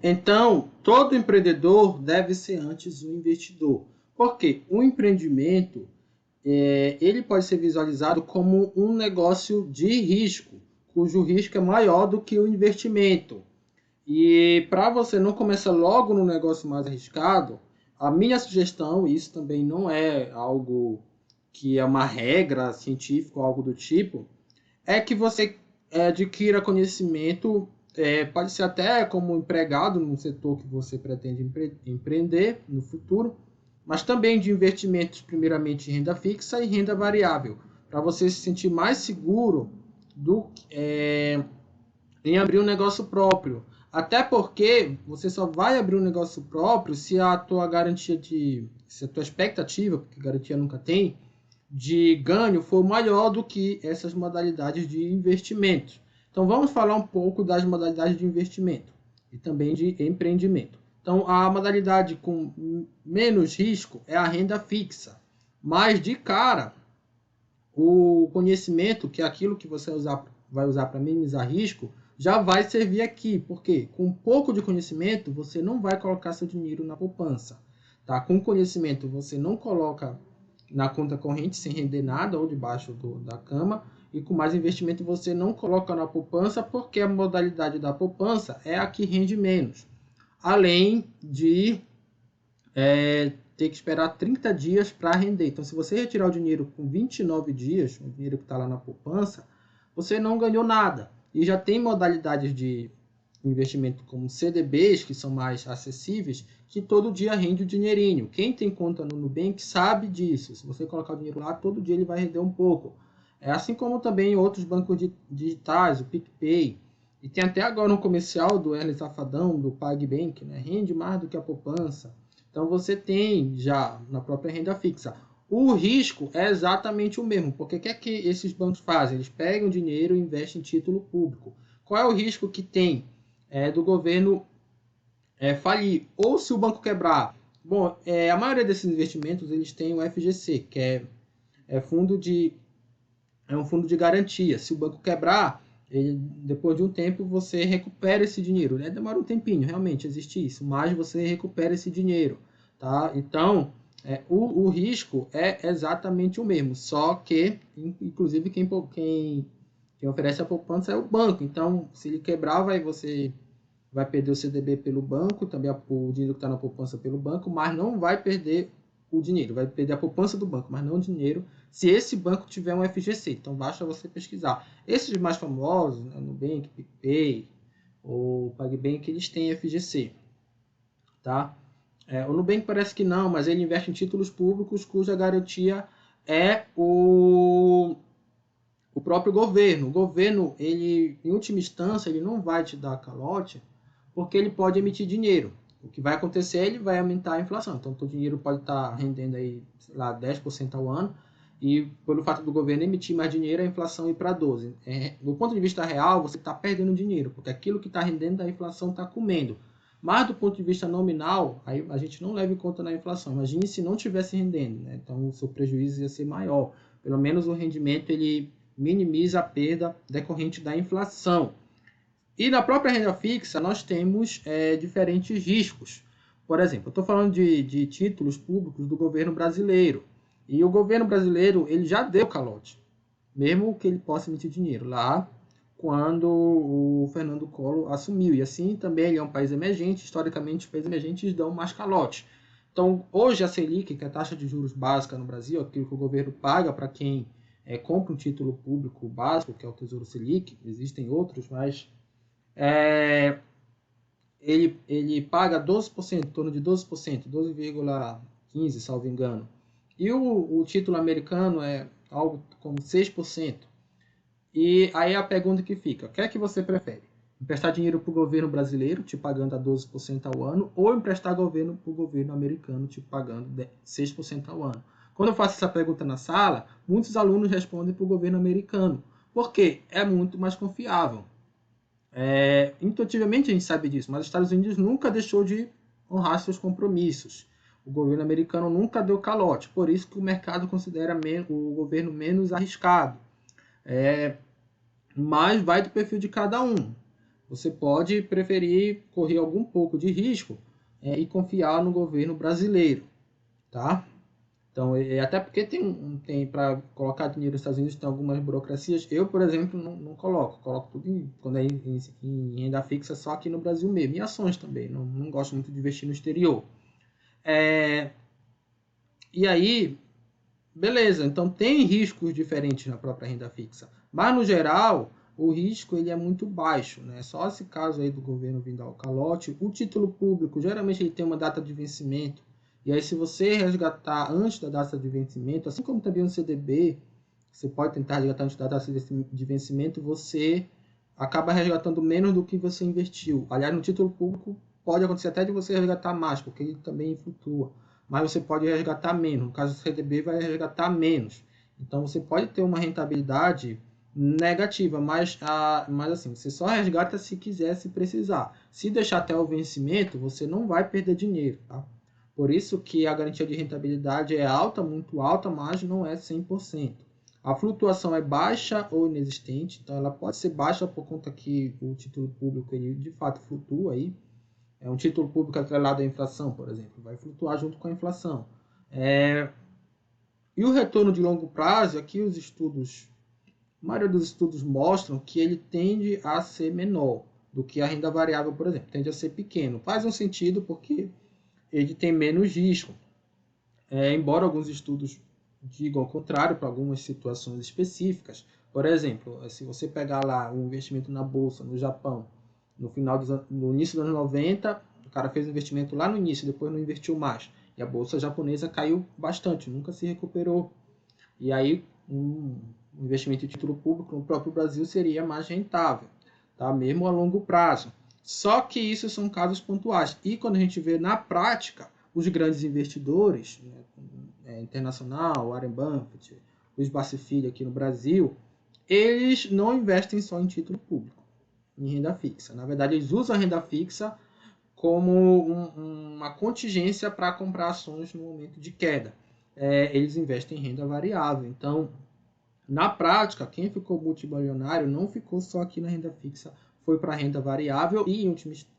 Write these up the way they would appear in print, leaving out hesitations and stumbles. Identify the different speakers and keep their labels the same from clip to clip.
Speaker 1: Então, todo empreendedor deve ser antes um investidor. Porque o empreendimento ele pode ser visualizado como um negócio de risco, cujo risco é maior do que o investimento. E para você não começar logo no negócio mais arriscado, a minha sugestão, isso também não é algo que é uma regra científica ou algo do tipo, é que você adquira conhecimento, pode ser até como empregado no setor que você pretende empreender no futuro, mas também de investimentos, primeiramente em renda fixa e renda variável, para você se sentir mais seguro do, em abrir um negócio próprio. Até porque você só vai abrir um negócio próprio se a tua garantia de. Se a tua expectativa, porque garantia nunca tem, de ganho for maior do que essas modalidades de investimento. Então vamos falar um pouco das modalidades de investimento e também de empreendimento. Então a modalidade com menos risco é a renda fixa, mas de cara o conhecimento, que é aquilo que você vai usar para minimizar risco, já vai servir aqui, porque com um pouco de conhecimento você não vai colocar seu dinheiro na poupança. Tá? Com conhecimento você não coloca na conta corrente sem render nada ou debaixo da cama, e com mais investimento você não coloca na poupança, porque a modalidade da poupança é a que rende menos. Além de ter que esperar 30 dias para render. Então, se você retirar o dinheiro com 29 dias, o dinheiro que está lá na poupança, você não ganhou nada. E já tem modalidades de investimento como CDBs, que são mais acessíveis, que todo dia rende o dinheirinho. Quem tem conta no Nubank sabe disso. Se você colocar o dinheiro lá, todo dia ele vai render um pouco. É assim como também outros bancos digitais, o PicPay. E tem até agora um comercial do Hermes Safadão, do PagBank, né? Rende mais do que a poupança. Então você tem já na própria renda fixa. O risco é exatamente o mesmo, porque o que é que esses bancos fazem? Eles pegam dinheiro e investem em título público. Qual é o risco que tem do governo falir? Ou se o banco quebrar? Bom, a maioria desses investimentos eles têm o FGC, que é fundo de é um fundo de garantia. Se o banco quebrar, depois de um tempo você recupera esse dinheiro. Né? Demora um tempinho, realmente existe isso, mas você recupera esse dinheiro. Tá? Então, o risco é exatamente o mesmo, só que, inclusive, quem oferece a poupança é o banco. Então, se ele quebrar, você vai perder o CDB pelo banco, também o dinheiro que está na poupança pelo banco, mas não vai perder o dinheiro, vai perder a poupança do banco, mas não o dinheiro, se esse banco tiver um FGC. Então basta você pesquisar. Esses mais famosos, né, Nubank, PicPay ou PagBank, eles têm FGC, tá? O Nubank parece que não, mas ele investe em títulos públicos cuja garantia é o próprio governo. O governo, ele, em última instância, ele não vai te dar calote, porque ele pode emitir dinheiro. O que vai acontecer, ele vai aumentar a inflação. Então, o dinheiro pode estar rendendo aí, sei lá, 10% ao ano, e pelo fato do governo emitir mais dinheiro, a inflação ir para 12%. Do ponto de vista real, você está perdendo dinheiro, porque aquilo que está rendendo da inflação está comendo. Mas do ponto de vista nominal, aí a gente não leva em conta na inflação. Imagine se não tivesse rendendo, né? Então o seu prejuízo ia ser maior. Pelo menos o rendimento ele minimiza a perda decorrente da inflação. E na própria renda fixa, nós temos diferentes riscos. Por exemplo, eu estou falando de títulos públicos do governo brasileiro. E o governo brasileiro ele já deu calote, mesmo que ele possa emitir dinheiro lá quando o Fernando Collor assumiu. E assim também ele é um país emergente, historicamente os países emergentes dão mais calote. Então, hoje a Selic, que é a taxa de juros básica no Brasil, aquilo que o governo paga para quem compra um título público básico, que é o Tesouro Selic, existem outros, mas é, ele paga 12%, em torno de 12%, 12,15%, salvo engano. E o título americano é algo como 6%. E aí a pergunta que fica, o que é que você prefere? Emprestar dinheiro para o governo brasileiro, te pagando a 12% ao ano, ou emprestar governo para o governo americano, te pagando 6% ao ano? Quando eu faço essa pergunta na sala, muitos alunos respondem para o governo americano, porque é muito mais confiável. Intuitivamente a gente sabe disso, mas os Estados Unidos nunca deixou de honrar seus compromissos. O governo americano nunca deu calote, por isso que o mercado considera o governo menos arriscado. Mas vai do perfil de cada um. você pode preferir correr algum pouco de risco e confiar no governo brasileiro, tá? Então, até porque tem para colocar dinheiro nos Estados Unidos tem algumas burocracias. Eu, por exemplo, não coloco tudo quando é em renda fixa só aqui no Brasil mesmo. E ações também, não gosto muito de investir no exterior. E aí, beleza, então tem riscos diferentes na própria renda fixa. Mas, no geral, o risco ele é muito baixo, né? Só esse caso aí do governo vindo ao calote. O título público, geralmente ele tem uma data de vencimento. E aí, se você resgatar antes da data de vencimento, assim como também um CDB, você pode tentar resgatar antes da data de vencimento, você acaba resgatando menos do que você investiu. Aliás, no título público pode acontecer até de você resgatar mais, porque ele também flutua. Mas você pode resgatar menos. No caso do CDB, vai resgatar menos. Então, você pode ter uma rentabilidade negativa, mas assim, você só resgata se quiser, se precisar. Se deixar até o vencimento, você não vai perder dinheiro, tá? Por isso que a garantia de rentabilidade é alta, muito alta, mas não é 100%. A flutuação é baixa ou inexistente, então ela pode ser baixa por conta que o título público ele de fato flutua aí. É um título público atrelado à inflação, por exemplo, vai flutuar junto com a inflação. E o retorno de longo prazo, aqui a maioria dos estudos mostram que ele tende a ser menor do que a renda variável, por exemplo, tende a ser pequeno. Faz um sentido porque ele tem menos risco. Embora alguns estudos digam ao contrário para algumas situações específicas. Por exemplo, se você pegar lá um investimento na bolsa no Japão, no início dos anos 90, o cara fez um investimento lá no início, depois não investiu mais. E a bolsa japonesa caiu bastante, nunca se recuperou. E aí um investimento em título público no próprio Brasil seria mais rentável, tá? Mesmo a longo prazo. Só que isso são casos pontuais. E quando a gente vê na prática, os grandes investidores, né, internacional, Warren Buffett, Luiz Barsi Filho aqui no Brasil, eles não investem só em título público, em renda fixa. Na verdade, eles usam a renda fixa como uma contingência para comprar ações no momento de queda. Eles investem em renda variável. Então, na prática, quem ficou multibilionário não ficou só aqui na renda fixa, foi para a renda variável e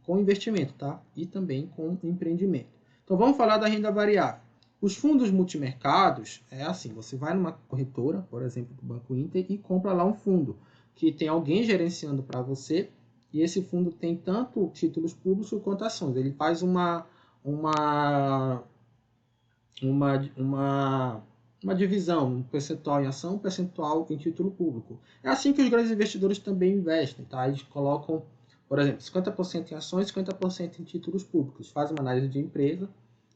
Speaker 1: com investimento, tá? E também com empreendimento. Então vamos falar da renda variável. Os fundos multimercados é assim, você vai numa corretora, por exemplo, do Banco Inter, e compra lá um fundo que tem alguém gerenciando para você, e esse fundo tem tanto títulos públicos quanto ações. Ele faz uma divisão, um percentual em ação, um percentual em título público. É assim que os grandes investidores também investem, tá? Eles colocam, por exemplo, 50% em ações, 50% em títulos públicos. Faz uma análise de empresa,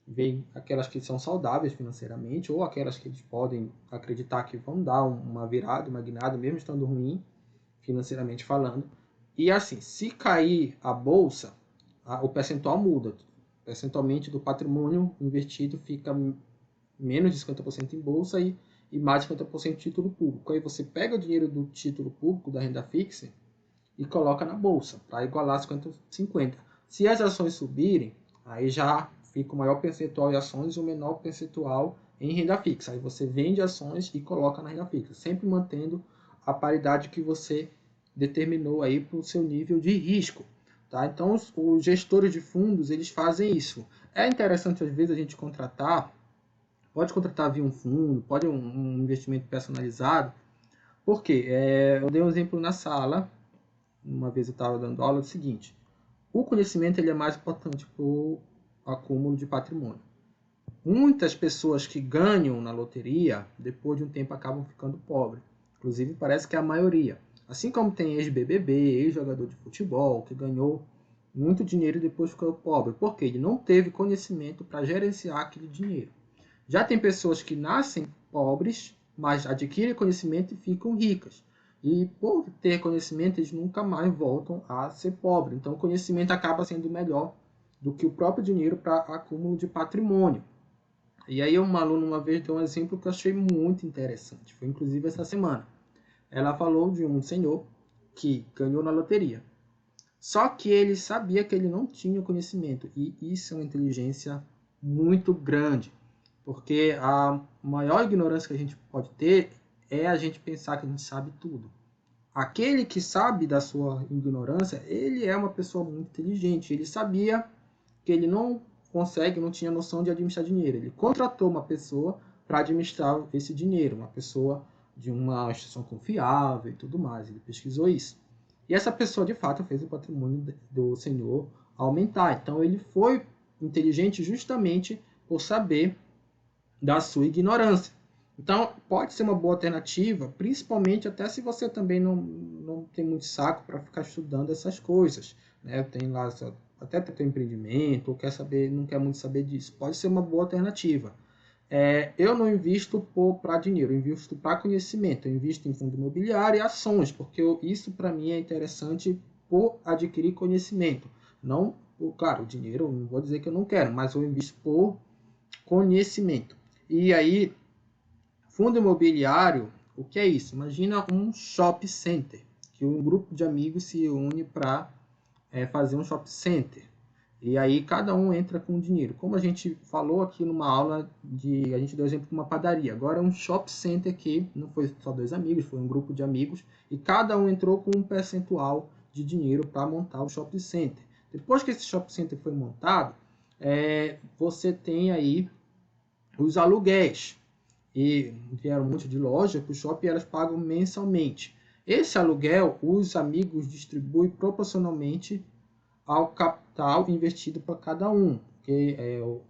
Speaker 1: vê aquelas que são saudáveis financeiramente ou aquelas que eles podem acreditar que vão dar uma virada, uma guinada, mesmo estando ruim financeiramente falando. E assim, se cair a bolsa, o percentual muda. Percentualmente do patrimônio investido fica menos de 50% em bolsa e mais de 50% em título público. Aí você pega o dinheiro do título público, da renda fixa, e coloca na bolsa, para igualar 50-50. Se as ações subirem, aí já fica o maior percentual em ações e o menor percentual em renda fixa. Aí você vende ações e coloca na renda fixa, sempre mantendo a paridade que você determinou aí para o seu nível de risco. Tá? Então, os gestores de fundos, eles fazem isso. É interessante, às vezes, a gente pode contratar via um fundo, pode um investimento personalizado. Por quê? Eu dei um exemplo na sala, uma vez eu estava dando aula, é o seguinte: o conhecimento ele é mais importante para o acúmulo de patrimônio. Muitas pessoas que ganham na loteria, depois de um tempo acabam ficando pobres. Inclusive, parece que é a maioria. Assim como tem ex-BBB, ex-jogador de futebol, que ganhou muito dinheiro e depois ficou pobre. Porque ele não teve conhecimento para gerenciar aquele dinheiro. Já tem pessoas que nascem pobres, mas adquirem conhecimento e ficam ricas. E por ter conhecimento, eles nunca mais voltam a ser pobres. Então, o conhecimento acaba sendo melhor do que o próprio dinheiro para acúmulo de patrimônio. E aí, uma aluna uma vez deu um exemplo que eu achei muito interessante. Foi inclusive essa semana. Ela falou de um senhor que ganhou na loteria. Só que ele sabia que ele não tinha conhecimento. E isso é uma inteligência muito grande. Porque a maior ignorância que a gente pode ter é a gente pensar que a gente sabe tudo. aquele que sabe da sua ignorância, ele é uma pessoa muito inteligente. Ele sabia que ele não tinha noção de administrar dinheiro. Ele contratou uma pessoa para administrar esse dinheiro, uma pessoa de uma instituição confiável e tudo mais. Ele pesquisou isso. E essa pessoa, de fato, fez o patrimônio do senhor aumentar. Então, ele foi inteligente justamente por saber da sua ignorância. Então, pode ser uma boa alternativa, principalmente até se você também não tem muito saco para ficar estudando essas coisas. Né? Tem lá até ter empreendimento, ou quer saber, não quer muito saber disso. Pode ser uma boa alternativa. Eu não invisto para dinheiro, eu invisto para conhecimento. Eu invisto em fundo imobiliário e ações, porque isso para mim é interessante por adquirir conhecimento. Não, claro, o dinheiro, não vou dizer que eu não quero, mas eu invisto por conhecimento. E aí, fundo imobiliário, o que é isso? Imagina um shopping center, que um grupo de amigos se une para fazer um shopping center. E aí cada um entra com dinheiro. Como a gente falou aqui numa aula, a gente deu exemplo de uma padaria. Agora é um shopping center que não foi só 2 amigos, foi um grupo de amigos. E cada um entrou com um percentual de dinheiro para montar o shopping center. Depois que esse shopping center foi montado, você tem aí os aluguéis. E vieram um monte de lojas para o shopping e elas pagam mensalmente. Esse aluguel, os amigos distribuem proporcionalmente ao capital investido para cada um. Porque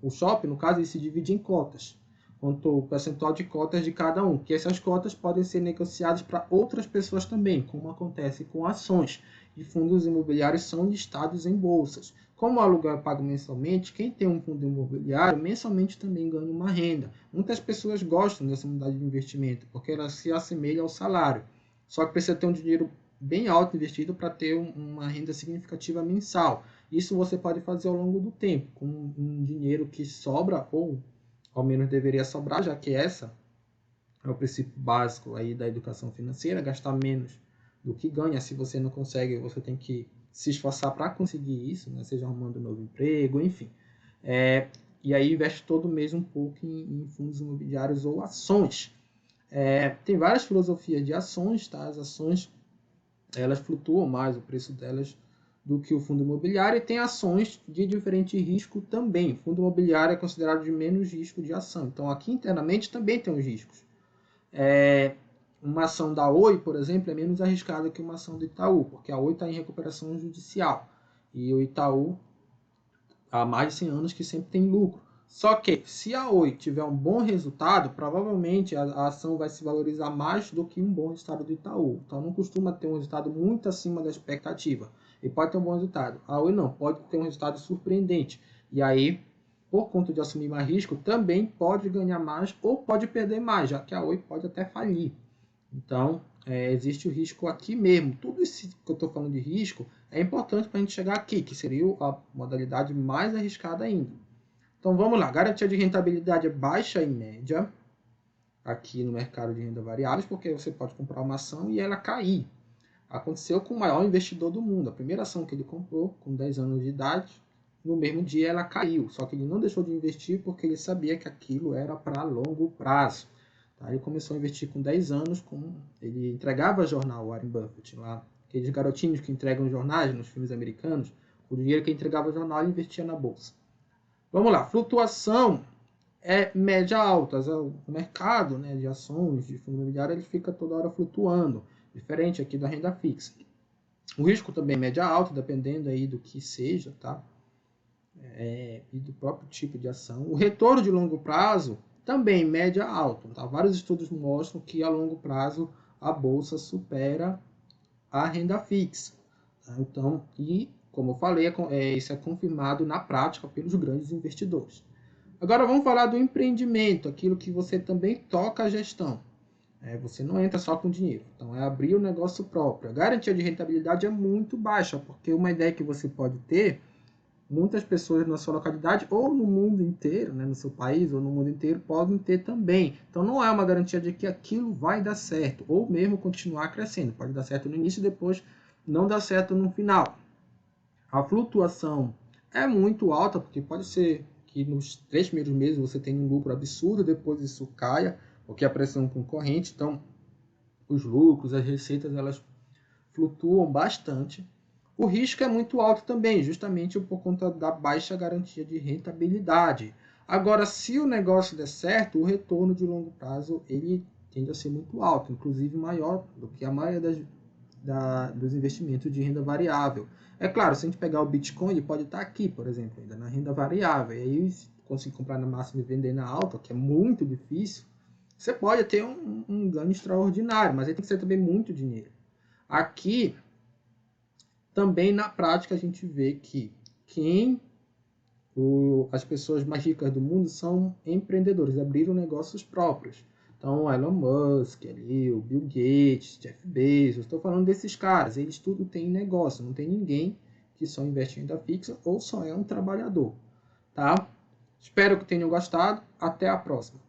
Speaker 1: o shopping, no caso, ele se divide em cotas, quanto o percentual de cotas de cada um, que essas cotas podem ser negociadas para outras pessoas também, como acontece com ações. E fundos imobiliários são listados em bolsas. Como o aluguel é pago mensalmente, quem tem um fundo imobiliário mensalmente também ganha uma renda. Muitas pessoas gostam dessa modalidade de investimento, porque ela se assemelha ao salário. Só que precisa ter um dinheiro bem alto investido para ter uma renda significativa mensal. Isso você pode fazer ao longo do tempo, com um dinheiro que sobra, ou ao menos deveria sobrar, já que essa é o princípio básico aí da educação financeira, gastar menos do que ganha. Se você não consegue, você tem que se esforçar para conseguir isso, né? Seja arrumando um novo emprego, enfim. E aí investe todo mês um pouco em fundos imobiliários ou ações. Tem várias filosofias de ações, tá? As ações elas flutuam mais, o preço delas, do que o fundo imobiliário, e tem ações de diferente risco também. O fundo imobiliário é considerado de menos risco de ação. Então, aqui internamente também tem os riscos. Uma ação da Oi, por exemplo, é menos arriscada que uma ação do Itaú, porque a Oi está em recuperação judicial. E o Itaú, há mais de 100 anos que sempre tem lucro. Só que, se a Oi tiver um bom resultado, provavelmente a ação vai se valorizar mais do que um bom resultado do Itaú. Então, não costuma ter um resultado muito acima da expectativa. E pode ter um bom resultado. A Oi não, pode ter um resultado surpreendente. E aí, por conta de assumir mais risco, também pode ganhar mais ou pode perder mais, já que a Oi pode até falir. Então, existe o risco aqui mesmo. Tudo isso que eu estou falando de risco é importante para a gente chegar aqui, que seria a modalidade mais arriscada ainda. Então, vamos lá. Garantia de rentabilidade é baixa e média aqui no mercado de renda variáveis, porque você pode comprar uma ação e ela cair. Aconteceu com o maior investidor do mundo. A primeira ação que ele comprou, com 10 anos de idade, no mesmo dia ela caiu. Só que ele não deixou de investir porque ele sabia que aquilo era para longo prazo. Tá? Ele começou a investir com 10 anos, ele entregava jornal, Warren Buffett, lá, aqueles garotinhos que entregam jornais nos filmes americanos, o dinheiro que entregava o jornal ele investia na bolsa. Vamos lá, flutuação é média alta. O mercado, né, de ações, de fundo imobiliário, ele fica toda hora flutuando, diferente aqui da renda fixa. O risco também é média alta, dependendo aí do que seja, tá? E do próprio tipo de ação. O retorno de longo prazo também média alta. Tá? Vários estudos mostram que a longo prazo a bolsa supera a renda fixa. Tá? Então, e como eu falei, isso é confirmado na prática pelos grandes investidores. Agora vamos falar do empreendimento, aquilo que você também toca a gestão. Você não entra só com dinheiro, então é abrir o negócio próprio. A garantia de rentabilidade é muito baixa, porque uma ideia que você pode ter, muitas pessoas na sua localidade ou no mundo inteiro, né, no seu país ou no mundo inteiro, podem ter também. Então não é uma garantia de que aquilo vai dar certo, ou mesmo continuar crescendo. Pode dar certo no início e depois não dar certo no final. A flutuação é muito alta, porque pode ser que nos 3 primeiros meses você tenha um lucro absurdo, depois isso caia, porque a pressão concorrente, então os lucros, as receitas, elas flutuam bastante. O risco é muito alto também, justamente por conta da baixa garantia de rentabilidade. Agora, se o negócio der certo, o retorno de longo prazo ele tende a ser muito alto, inclusive maior do que a maioria dos investimentos de renda variável. É claro, se a gente pegar o Bitcoin, ele pode estar aqui, por exemplo, ainda na renda variável, e aí se conseguir comprar na máxima e vender na alta, que é muito difícil, você pode ter um ganho extraordinário, mas aí tem que ser também muito dinheiro. Aqui, também na prática, a gente vê que as pessoas mais ricas do mundo são empreendedores, abriram negócios próprios. Então, o Elon Musk, ali, o Bill Gates, Jeff Bezos, estou falando desses caras, eles tudo têm negócio, não tem ninguém que só investe em renda fixa ou só é um trabalhador, tá? Espero que tenham gostado, até a próxima.